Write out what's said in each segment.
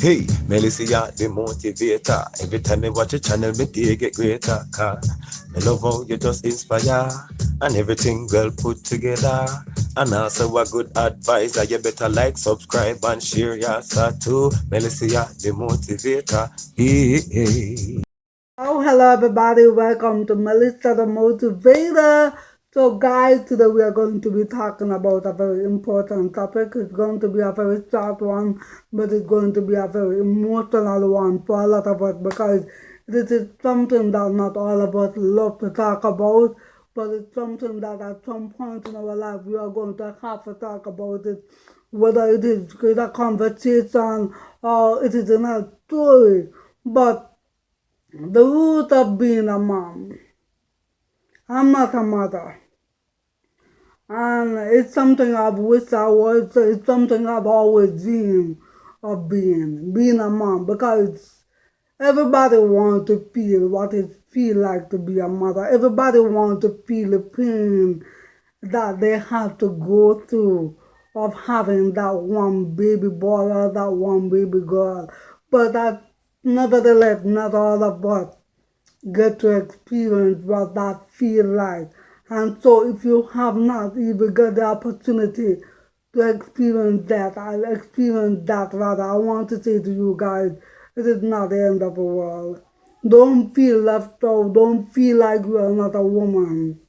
Hey, Melissa, the motivator. Every time I watch a channel, me day get greater. Cause I love how you just inspire and everything well put together. And also a good advisor. You better like, subscribe, and share your side too. Melissa, the motivator. Hey, hey. Oh, hello everybody. Welcome to Melissa the Motivator. So, guys, today we are going to be talking about a very important topic. It's going to be a very short one, but it's going to be a very emotional one for a lot of us because this is something that not all of us love to talk about, but it's something that at some point in our life we are going to have to talk about it, whether it is in a conversation or it is in a story. But the root of being a mom. I'm not a mother. And it's something I've wished I was. It's something I've always dreamed of being a mom. Because everybody wants to feel what it feels like to be a mother. Everybody wants to feel the pain that they have to go through of having that one baby boy or that one baby girl. But that, nevertheless, not all of us get to experience what that feel like. And so if you have not even got the opportunity to experience that, I'll experience that rather. I want to say to you guys, it is not the end of the world. Don't feel left out. Don't feel like you are not a woman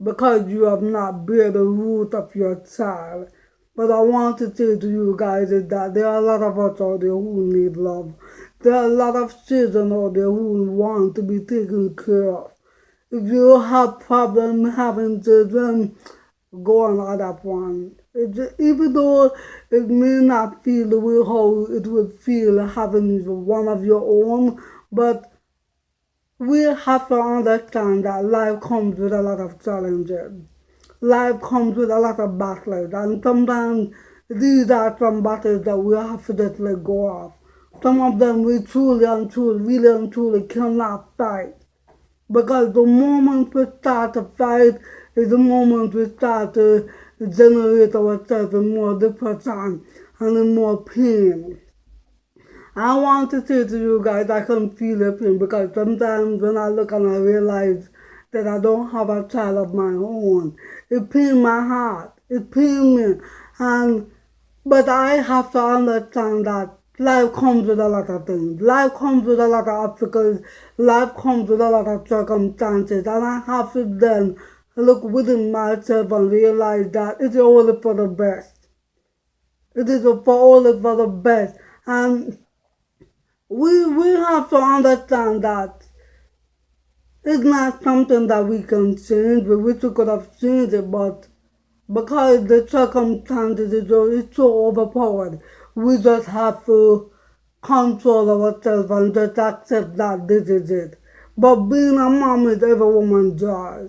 because you have not bear the root of your child. But I want to say to you guys is that there are a lot of us out there who need love. There are a lot of children out there who want to be taken care of. If you have problem having children, go and adopt one. Even though it may not feel the way how it would feel having one of your own, but we have to understand that life comes with a lot of challenges. Life comes with a lot of battles, and sometimes these are some battles that we have to just let go of. Some of them we truly and truly, really and truly cannot fight. Because the moment we start to fight is the moment we start to generate ourselves in more depression and in more pain. I want to say to you guys, I can feel the pain because sometimes when I look and I realize that I don't have a child of my own, it pains my heart. It pains me. And but I have to understand that life comes with a lot of things. Life comes with a lot of obstacles. Life comes with a lot of circumstances. And I have to then look within myself and realize that it's only for the best. It is for only for the best. And we have to understand that it's not something that we can change. We wish we could have changed it, but because the circumstances is so overpowered, we just have to control ourselves and just accept that this is it. But being a mom is every woman's joy.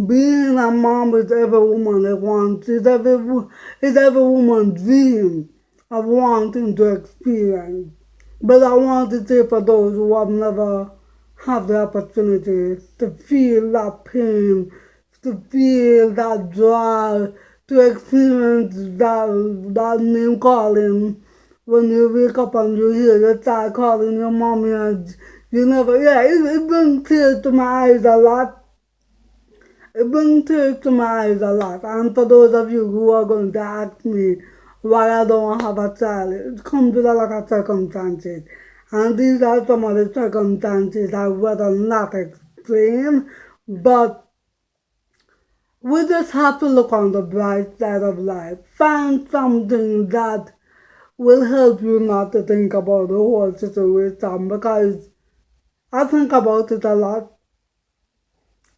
Being a mom is every woman that wants, is every woman's dream of wanting to experience. But I want to say for those who have never had the opportunity to feel that pain, to feel that joy, to experience that name calling when you wake up and you hear your child calling your mommy and you never, yeah, it brings tears to my eyes a lot. It brings tears to my eyes a lot. And for those of you who are going to ask me why I don't have a child, it comes with a lot of circumstances. And these are some of the circumstances I would rather not explain, but we just have to look on the bright side of life. Find something that will help you not to think about the whole situation because I think about it a lot.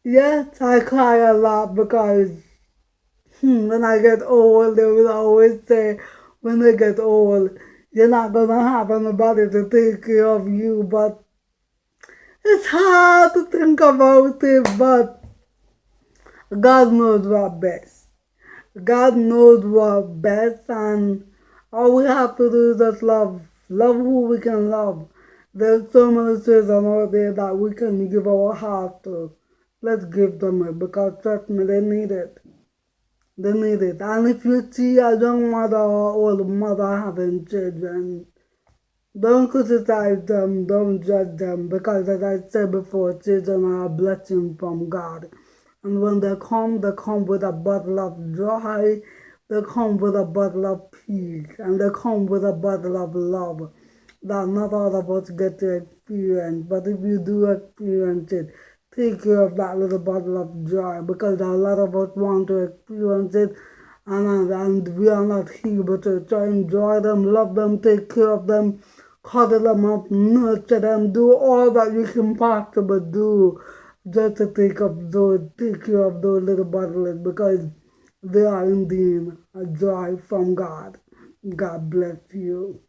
Yes, I cry a lot because when I get old, they will always say, when they get old, you're not going to have anybody to take care of you. But it's hard to think about it, but God knows what best. God knows what best, and all we have to do is just love. Love who we can love. There's so many children out there that we can give our heart to. Let's give them it because trust me, they need it. They need it. And if you see a young mother or old mother having children, Don't criticize them, don't judge them, because as I said before, children are a blessing from God. And when they come with a bottle of joy, they come with a bottle of peace, and they come with a bottle of love that not all of us get to experience. But if you do experience it, take care of that little bottle of joy, because a lot of us want to experience it, and we are not able to. So enjoy them, love them, take care of them, cuddle them up, nurture them, do all that you can possibly do just to take care of those little bottles, because they are indeed a joy from God. God bless you.